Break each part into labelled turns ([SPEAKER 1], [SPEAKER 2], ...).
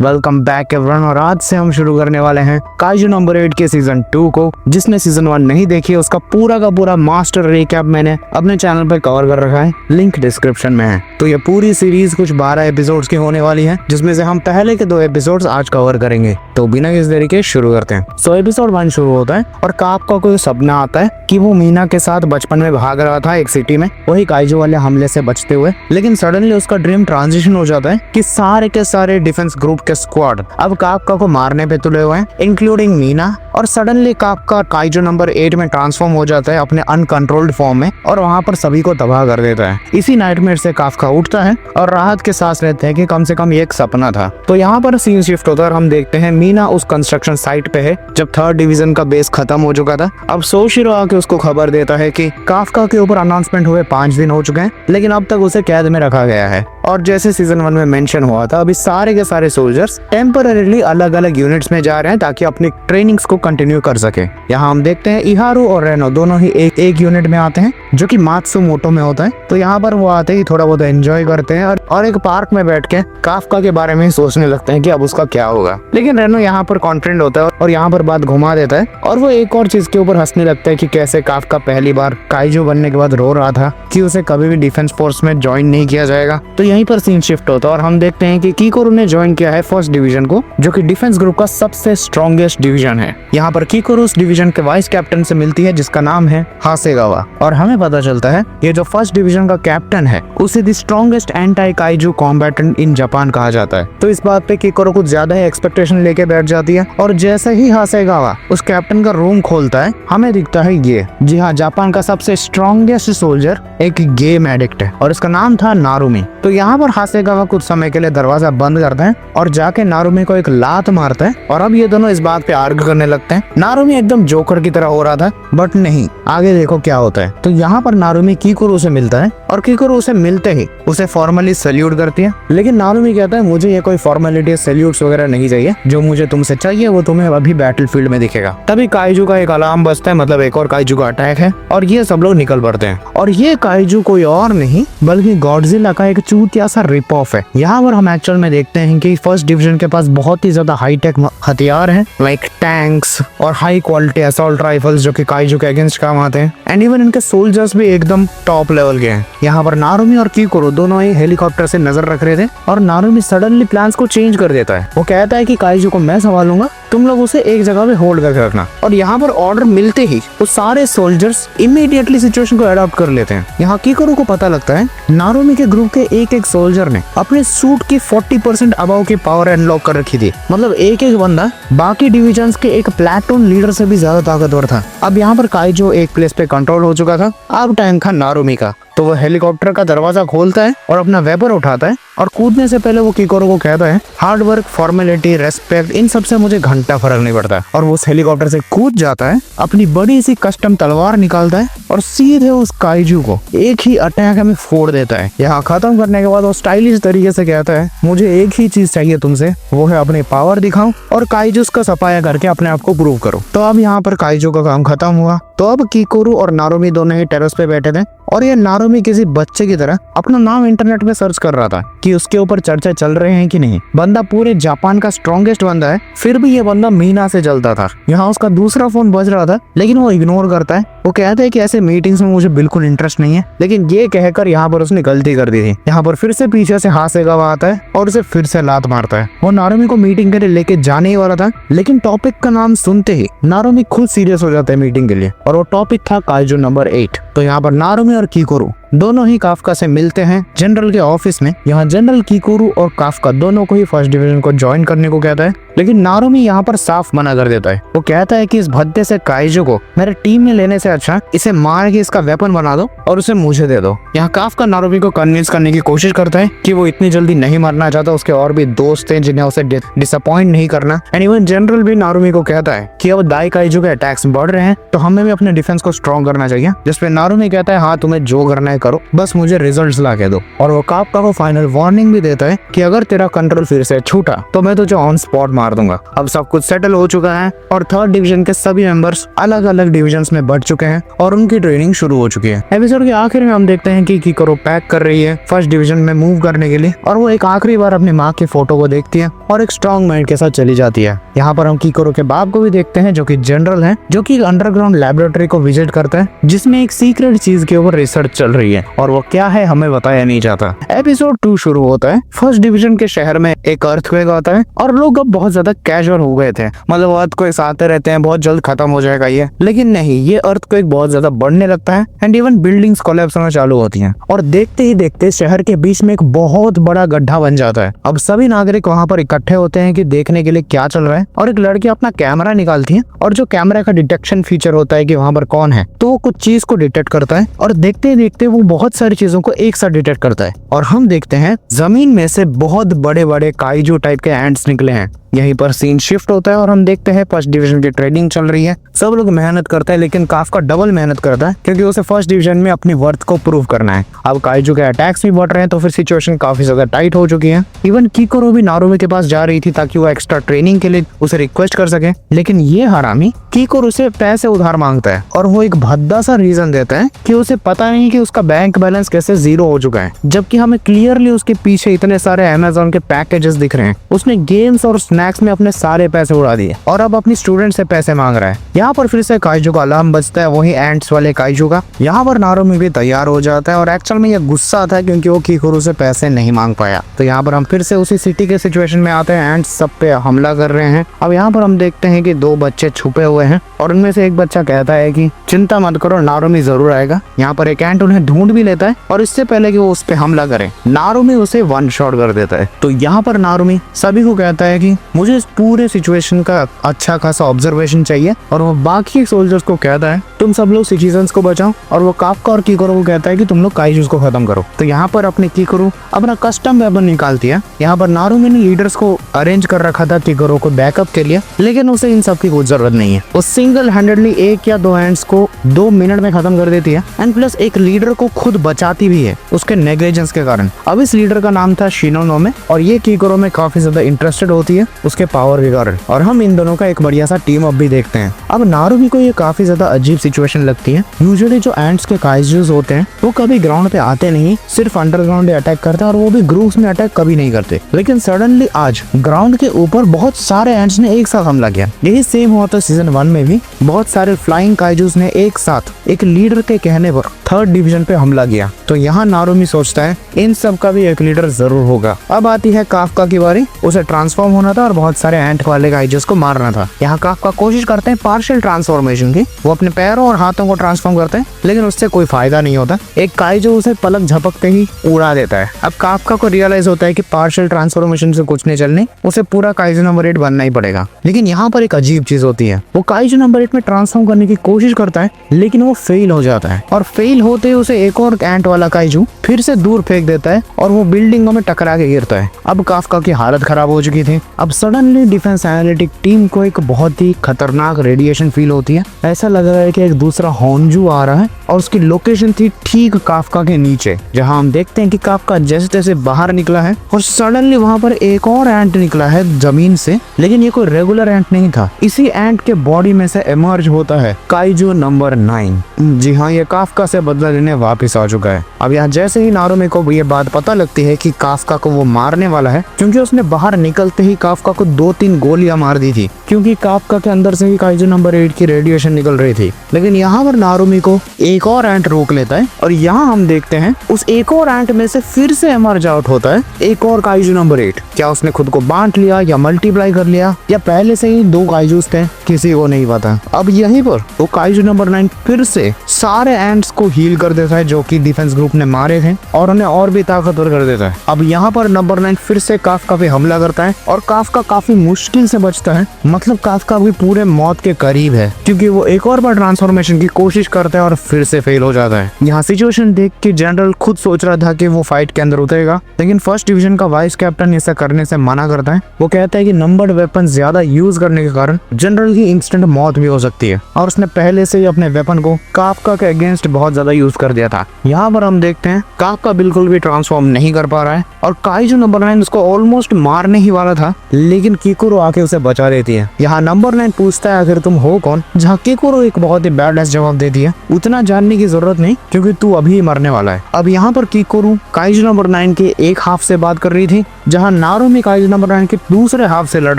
[SPEAKER 1] Welcome back everyone. और आज से हम शुरू करने वाले हैं काइजू नंबर 8 के सीजन 2 को। जिसने सीजन 1 नहीं देखी उसका पूरा का पूरा मास्टर रिकैप मैंने अपने चैनल पर कवर कर रखा है, लिंक डिस्क्रिप्शन में है। तो ये पूरी सीरीज कुछ 12 एपिसोड्स की होने वाली है, जिसमें से हम पहले के 2 एपिसोड्स आज कवर करेंगे। तो बिना किसी देरी के शुरू करते हैं। सो एपिसोड 1 शुरू होता है और काफ का कोई सपना आता है कि वो मीना के साथ बचपन में भाग रहा था एक सिटी में, वही काइजू वाले हमले से बचते हुए। लेकिन सडनली उसका ड्रीम ट्रांजिशन हो जाता है कि सारे के सारे डिफेंस ग्रुप के स्क्वाड अब काफका को मारने पे तुले हुए हैं, इंक्लूडिंग मीना। और सडनली काफका काइजू नंबर 8 में ट्रांसफॉर्म हो जाता है अपने अनकंट्रोल्ड फॉर्म में और वहाँ पर सभी को तबाह कर देता है। इसी नाइटमेयर से काफका उठता है और राहत के सांस लेते हैं कि कम से कम ये एक सपना था। तो यहाँ पर सीन शिफ्ट होता है और हम देखते हैं मीना उस कंस्ट्रक्शन साइट पे है जब 3rd डिवीजन का बेस खत्म हो चुका था। अब सोशिरो आके उसको खबर देता है कि काफका के ऊपर अनाउंसमेंट हुए 5 दिन हो चुके हैं, लेकिन अब तक उसे कैद में रखा गया है। और जैसे सीजन 1 में मेंशन हुआ था, अभी सारे के सारे सोल्जर्स टेम्पररीली अलग अलग यूनिट्स में जा रहे हैं ताकि अपनी ट्रेनिंग्स को कंटिन्यू कर सके। यहाँ हम देखते हैं इहारू और रेनो दोनों ही एक यूनिट में आते हैं जो कि मात्सुमोटो में होता है। तो यहाँ पर वो आते ही थोड़ा बहुत एंजॉय करते हैं और एक पार्क में बैठ के काफका के बारे में सोचने लगते हैं कि अब उसका क्या होगा। लेकिन रेनो यहाँ पर कॉन्फिडेंट होता है और यहाँ पर बात घुमा देता है और वो एक और चीज के ऊपर हंसने लगता है कि कैसे काफका पहली बार काइजू बनने के बाद रो रहा था कि उसे कभी भी डिफेंस फोर्स में ज्वाइन नहीं किया जाएगा। तो यहीं पर सीन शिफ्ट होता है और हम देखते हैं कि कीकोरू ने ज्वाइन किया है 1st डिवीजन को, जो कि डिफेंस ग्रुप का सबसे स्ट्रॉन्गेस्ट डिवीजन है। यहाँ पर कीकोरू उस डिवीजन के वाइस कैप्टन से मिलती है जिसका नाम है हासेगावा। और हमें पता चलता है ये जो 1st डिवीजन का कैप्टन है उसे the strongest anti kaiju combatant in Japan कहा जाता है। तो इस बात पे कीकोरू कुछ ज्यादा ही एक्सपेक्टेशन लेके बैठ जाती है और जैसे ही हासेगावा उस कैप्टन का रूम खोलता है हमें दिखता है ये, जी हाँ, जापान का सबसे स्ट्रॉन्गेस्ट सोल्जर एक गेम एडिक्ट है और इसका नाम था नारुमी। तो यहाँ पर हासेगावा कुछ समय के लिए दरवाजा बंद करता है और जाके नारुमी को एक लात मारता है और अब ये दोनों इस बात पे आर्ग्यू करने लगते हैं। नारुमी एकदम जोकर की तरह हो रहा था, बट नहीं, आगे देखो क्या होता है। तो यहाँ पर नारुमी कीकोरू से मिलता है और कीकोरू उसे मिलते ही उसे फॉर्मली सैल्यूट करती है। लेकिन नारुमी कहता है मुझे ये कोई फॉर्मेलिटी सैल्यूट्स वगैरह नहीं चाहिए, जो मुझे तुमसे चाहिए वो तुम्हें अभी बैटलफील्ड में दिखेगा। तभी काइजू का एक अलार्म बजता है, मतलब एक और काइजू का अटैक है और ये सब लोग निकल पड़ते हैं। और ये काइजू कोई और नहीं बल्कि गॉडजिला का एक चूतिया सा रिप ऑफ है। यहाँ पर हम एक्चुअल में देखते हैं कि 1st डिवीजन के पास बहुत ही ज्यादा हाईटेक हथियार हैं, लाइक टैंक्स और हाई क्वालिटी असॉल्ट राइफल्स जो कि काइजू के अगेंस्ट काम आते हैं। एंड इवन इनके सोल्जर्स भी एकदम टॉप लेवल के हैं। यहाँ पर नारुमी और कीकोरू दोनों ही हेलीकॉप्टर से नजर रख रहे थे और नारुमी सडनली प्लान्स को चेंज कर देता है। वो कहता है कि काइजू को मैं संभालूंगा, तुम लोग उसे एक जगह पे होल्ड करके रखना। और यहाँ पर ऑर्डर मिलते ही वो सारे सोल्जर्स इमीडिएटली सिचुएशन को अडॉप्ट कर लेते हैं। यहाँ कीकोरू को पता लगता है नारुमी के ग्रुप के एक सोल्जर ने अपने सूट की 40% अबाव की पावर अनलॉक कर रखी थी, मतलब एक बंदा बाकी डिविजन्स के एक प्लेटून लीडर से भी ज्यादा ताकतवर था। अब यहाँ पर काइजू एक प्लेस पे कंट्रोल हो चुका था, अब टाइम था नारुमी का। तो वो हेलीकॉप्टर का दरवाजा खोलता है और अपना वेपर उठाता है और कूदने से पहले वो कीकोरू को कहता है हार्ड वर्क, फॉर्मेलिटी, रेस्पेक्ट, इन सब से मुझे घंटा फर्क नहीं पड़ता। और वो उस हेलीकॉप्टर से कूद जाता है, अपनी बड़ी सी कस्टम तलवार निकालता है और सीधे उस काइजू को एक ही अटैक में फोड़ देता है। यहाँ खत्म करने के बाद वो स्टाइलिश तरीके से कहता है मुझे एक ही चीज चाहिए तुमसे, वो है अपनी पावर दिखाओ और काइजूस का सफाया करके अपने आप को प्रूव करो। तो अब यहाँ पर काइजू का काम खत्म हुआ। तो अब कीकोरू और नारुमी दोनों ही टेरेस पे बैठे थे और ये नारुमी किसी बच्चे की तरह अपना नाम इंटरनेट पे सर्च कर रहा था कि उसके ऊपर चर्चा चल रहे हैं कि नहीं। बंदा पूरे जापान का स्ट्रॉन्गेस्ट बंदा है, फिर भी ये बंदा मीना से जलता था। यहाँ उसका दूसरा फोन बज रहा था लेकिन वो इग्नोर करता है। वो कहता है कि ऐसे मीटिंग्स में मुझे बिल्कुल इंटरेस्ट नहीं है, लेकिन ये कहकर यहाँ पर उसने गलती कर दी थी। यहाँ पर फिर से पीछे से हासेगावा आता है और उसे फिर से लात मारता है। वो नारुमी को मीटिंग के लिए लेके जाने ही वाला था, लेकिन टॉपिक का नाम सुनते ही नारुमी खुद सीरियस हो जाता है मीटिंग के लिए और वो टॉपिक था काइजू नंबर 8। तो यहाँ पर नारुमी और कीकोरू दोनों ही काफका से मिलते हैं जनरल के ऑफिस में। यहाँ जनरल कीकोरू और काफका दोनों को ही 1st डिवीजन को ज्वाइन करने को कहता है, लेकिन नारुमी यहाँ पर साफ मना कर देता है। वो कहता है कि इस भद्दे से काइजू को मेरे टीम में लेने से अच्छा इसे मार के इसका वेपन बना दो और उसे मुझे दे दो। यहाँ काफका नारुमी को कन्विंस करने की कोशिश करता है कि वो इतनी जल्दी नहीं मरना चाहता, उसके और भी दोस्त हैं जिन्हें उसे डिसअपॉइंट नहीं करना। एंड इवन जनरल भी नारुमी को कहता है कि अब दाई काइजू के अटैक्स बढ़ रहे हैं तो हमें भी अपने डिफेंस को स्ट्रॉन्ग करना चाहिए, जिसपे नारुमी कहता है हाँ तुम्हें जो करना है करो, बस मुझे रिजल्ट्स ला के दो। और वो काफका को फाइनल वार्निंग भी देता है कि अगर तेरा कंट्रोल फिर से छूटा तो मैं तुझे ऑन स्पॉट मार दूंगा। अब सब कुछ सेटल हो चुका है और थर्ड डिवीजन के सभी मेंबर्स अलग अलग डिविजन्स में बढ़ चुके हैं और उनकी ट्रेनिंग शुरू हो चुकी है। एपिसोड के आखिर में हम देखते हैं कि कीकोरो पैक कर रही है फर्स्ट डिवीजन में मूव करने के लिए और वो एक आखिरी बार अपनी माँ की फोटो को देखती है और एक स्ट्रॉन्ग माइंड के साथ चली जाती है। यहाँ पर हम कीकोरो के बाप को भी देखते हैं जो कि जनरल है, जो कि अंडरग्राउंड लैबोरेटरी को विजिट करता है जिसमें एक सीक्रेट चीज के ऊपर रिसर्च चल रही है और वो क्या है हमें बताया नहीं जाता। एपिसोड 2 शुरू होता है। फर्स्ट डिवीजन के शहर में एक अर्थक्वेक आता है और लोग अब बहुत ज्यादा कैजुअल हो गए थे, मतलब अर्थक्वेक्स आते रहते हैं, बहुत जल्द खत्म हो जाएगा ये, लेकिन नहीं, ये अर्थक्वेक बहुत ज्यादा बढ़ने लगता है एंड इवन बिल्डिंग्स कोलैप्स होना चालू होती हैं और देखते ही देखते शहर के बीच में एक बहुत बड़ा गड्ढा बन जाता है। अब सभी नागरिक वहाँ पर इकट्ठे होते हैं कि देखने के लिए क्या चल रहा है और एक लड़की अपना कैमरा निकालती है और जो कैमरा का डिटेक्शन फीचर होता है कि वहाँ पर कौन है, तो वो कुछ चीज को डिटेक्ट करता है और देखते ही देखते वो बहुत सारी चीजों को एक साथ डिटेक्ट करता है और हम देखते हैं जमीन में से बहुत बड़े बड़े काइजू टाइप के एंट्स निकले हैं। यहीं पर सीन शिफ्ट होता है और हम देखते हैं फर्स्ट डिवीजन की ट्रेनिंग चल रही है। सब लोग मेहनत करते हैं लेकिन काफका डबल मेहनत करता है क्योंकि उसे फर्स्ट डिवीजन में अपनी वर्थ को प्रूव करना है। अब काइजू के अटैक्स भी बढ़ रहे हैं तो फिर सिचुएशन काफी ज्यादा टाइट हो चुकी है। इवन कीकोरो भी नारुमी के पास जा रही थी ताकि वो एक्स्ट्रा ट्रेनिंग के लिए उसे रिक्वेस्ट कर सके, लेकिन ये हरामी कीकोरो से पैसे उधार मांगता है और वो एक भद्दा सा रीजन देता है कि उसे पता नहीं कि उसका बैंक बैलेंस कैसे 0 हो चुका है, जबकि हमें क्लियरली उसके पीछे इतने सारे अमेज़न के पैकेजेस दिख रहे हैं। उसने गेम्स और स्नैक्स में अपने सारे पैसे उड़ा दिए और अब अपनी स्टूडेंट से पैसे मांग रहा है। यहाँ पर फिर से काइजू का अलार्म बजता है, वही एंट्स वाले काइजू का। यहाँ पर नारुमी भी तैयार हो जाता है और एक्चुअल में ये गुस्सा था क्योंकि वो कीकोरो से पैसे नहीं मांग पाया। तो यहाँ पर हम फिर से उसी सिटी के सिचुएशन में आते हैं, एंट्स सब पे हमला कर रहे हैं। अब यहाँ पर हम देखते हैं कि 2 बच्चे छुपे हुए हैं और उनमें से एक बच्चा कहता है कि चिंता मत करो, नारुमी जरूर आएगा। यहाँ पर एक एंट उन्हें ढूंढ भी लेता है और इससे पहले कि वो उस पे हमला करे नारुमी उसे 1 शॉट कर देता है। तो यहाँ पर नारुमी सभी को कहता है कि मुझे इस पूरे सिचुएशन का अच्छा खासा ऑब्जर्वेशन चाहिए और वो बाकी सोल्जर्स को कहता है तुम सब लोग सिटीजन्स को बचाओ और वो काफका और कीकोरो को कहता है कि तुम लोग काइजूस को खत्म करो। तो यहाँ पर अपने कीकोरो अपना कस्टम वेपन निकालती है। यहाँ पर नारुमी ने लीडर्स को अरेंज कर रखा था कीकोरो को बैकअप के लिए, लेकिन उसे इन सब की कोई जरूरत नहीं है। वो सिंगल हैंडेडली 1 या 2 हैंड्स को 2 मिनट में खत्म कर देती है एंड प्लस एक लीडर को खुद बचाती भी है उसके नेग्लिजेंस के कारण। अब इस लीडर का नाम था शिनोनोमे और ये कीकोरो में काफी ज्यादा इंटरेस्टेड होती है उसके पावर के कारण और हम इन दोनों का एक बढ़िया सा टीम अप भी देखते हैं। अब नारुमी को ये काफी ज्यादा अजीब सिचुएशन लगती है। यूजुअली जो एंट्स के काइजूस होते हैं वो कभी ग्राउंड पे आते नहीं, सिर्फ अंडरग्राउंड अटैक करते हैं और वो भी ग्रुप्स में अटैक कभी नहीं करते, लेकिन सडनली आज ग्राउंड के ऊपर बहुत सारे एंट्स ने एक साथ हमला किया। यही सेम हुआ था सीजन 1 में भी, बहुत सारे फ्लाइंग काइजूस ने एक साथ एक लीडर के कहने पर थर्ड डिवीजन पे हमला किया। तो यहाँ नारुमी सोचता है इन सब का भी एक लीडर जरूर होगा। अब आती है काफका की बारी, उसे ट्रांसफॉर्म होना था और बहुत सारे एंट वाले काइजूस को मारना था। यहाँ काफका कोशिश करते हैं पार्शियल ट्रांसफॉर्मेशन की, वो अपने पैरों और हाथों को ट्रांसफॉर्म करते हैं लेकिन उससे कोई फायदा नहीं होता। एक काइजू उसे पलक झपकते ही उड़ा देता है। अब काफका को रियलाइज होता है कि पार्शियल ट्रांसफॉर्मेशन से कुछ नहीं चलने, उसे पूरा काइजू नंबर 8 बनना ही पड़ेगा। लेकिन यहाँ पर एक अजीब चीज होती है, वो काइजू नंबर 8 में ट्रांसफॉर्म करने की कोशिश करता है लेकिन वो फेल हो जाता है और फेल होते ही उसे एक और एंट वाला काइजू फिर से दूर फेंक देता है और वो बिल्डिंगों में टकरा के गिरता है। अब काफका की हालत खराब हो चुकी थी। अब सडनली डिफेंस एनालिटिक टीम को एक बहुत ही खतरनाक रेडिएशन फील होती है। ऐसा लग रहा है कि एक दूसरा होन्जू आ रहा है और उसकी लोकेशन थी ठीक काफका के नीचे, जहां हम देखते हैं कि काफका जैसे तैसे बाहर निकला है और सडनली वहां पर एक और एंट निकला है जमीन से, लेकिन ये कोई रेगुलर एंट नहीं था। इसी एंट के बॉडी में से इमर्ज होता है काइजू नंबर 9। जी हाँ, ये काफका से बदला लेने वापस आ चुका है। अब यहाँ जैसे ही नारुमी को ये बात पता लगती है कि काफका को वो मारने वाला है, क्योंकि उसने बाहर निकलते ही काफका को 2-3 गोलियां मार दी थी, क्योंकि काफका के अंदर से ही काइजू नंबर 8 की रेडिएशन निकल रही थी। लेकिन यहाँ पर नारुमी को एक और एंट रोक लेता है और यहाँ हम देखते हैं उस एक और एंट में से फिर से इमर्ज आउट होता है एक और काइजू नंबर 8। क्या उसने खुद को बांट लिया या मल्टीप्लाई कर लिया या पहले से ही 2 काइजूस थे, किसी को नहीं पता। अब यहीं पर वो काइजू नंबर 9 फिर से सारे एंट्स को हील कर देता है जो कि डिफेंस ग्रुप ने मारे थे और उन्हें और भी ताकतवर कर देता है। अब यहाँ पर नंबर 9 फिर से काफका पे हमला करता है और काफका काफी मुश्किल से बचता है, मतलब काफका भी पूरे मौत के करीब है, क्योंकि वो एक और बार ट्रांसफॉर्मेशन की कोशिश करता है और फिर से फेल हो जाता है। यहाँ सिचुएशन देख के जनरल खुद सोच रहा था कि वो फाइट के अंदर उतरेगा, लेकिन फर्स्ट डिवीजन का वाइस कैप्टन ऐसा करने से मना करता है। वो कहता है कि नंबर्ड वेपन ज्यादा यूज करने के कारण जनरल की इंस्टेंट मौत भी हो सकती है, और उसने पहले से ही अपने वेपन को काफका के अगेंस्ट बहुत ज्यादा यूज कर दिया था। यहाँ पर हम देखते हैं काफका बिल्कुल भी ट्रांसफॉर्म नहीं कर पा रहा है, और काइजू नंबर 9 उसको ऑलमोस्ट मारने ही वाला था, लेकिन किकुरो आके उसे बचा देती है। यहाँ नंबर 9 पूछता है आखिर तुम हो कौन, जहाँ किकुरो एक बहुत ही बैडनेस जवाब देती है, उतना जानने की जरूरत नहीं क्योंकि तू अभी मरने वाला है। अब यहाँ पर किकुरो काइजू नंबर 9 के एक हाफ से बात कर रही थी, जहाँ नारुमी काइजू नंबर 9 के दूसरे हाफ से लड़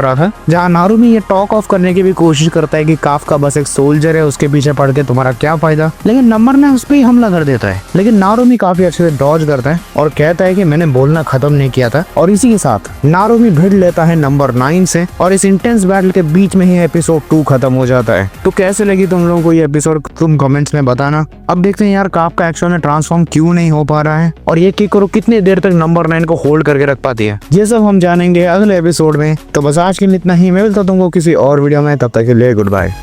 [SPEAKER 1] रहा था, जहाँ नारुमी ये टॉक ऑफ करने की भी कोशिश करता है कि काफका बस एक सोल्जर है, उसके पीछे पड़ के तुम्हारा क्या फायदा, लेकिन नंबर 9 उस पर ही हमला कर देता है। लेकिन नारुमी काफी अच्छे से डॉज करता है और कहता है कि मैंने बोलना खत्म नहीं किया था, और इसी के साथ नारुमी भिड़ लेता है नंबर 9 से, और इस इंटेंस बैटल के बीच में ही एपिसोड 2 खत्म हो जाता है। तो कैसे लगी तुम लोगों को ये एपिसोड, तुम कमेंट्स में बताना। अब देखते हैं यार काफका एक्चुअल में ट्रांसफॉर्म क्यों नहीं हो पा रहा है, और ये किकुरो कितनी देर तक नंबर 9 को होल्ड करके रख पाती है, ये सब हम जानेंगे अगले एपिसोड में। तो बस आज के लिए इतना ही, मैं मिलता हूं तुमको किसी और वीडियो में, तब तक के लिए गुड बाय।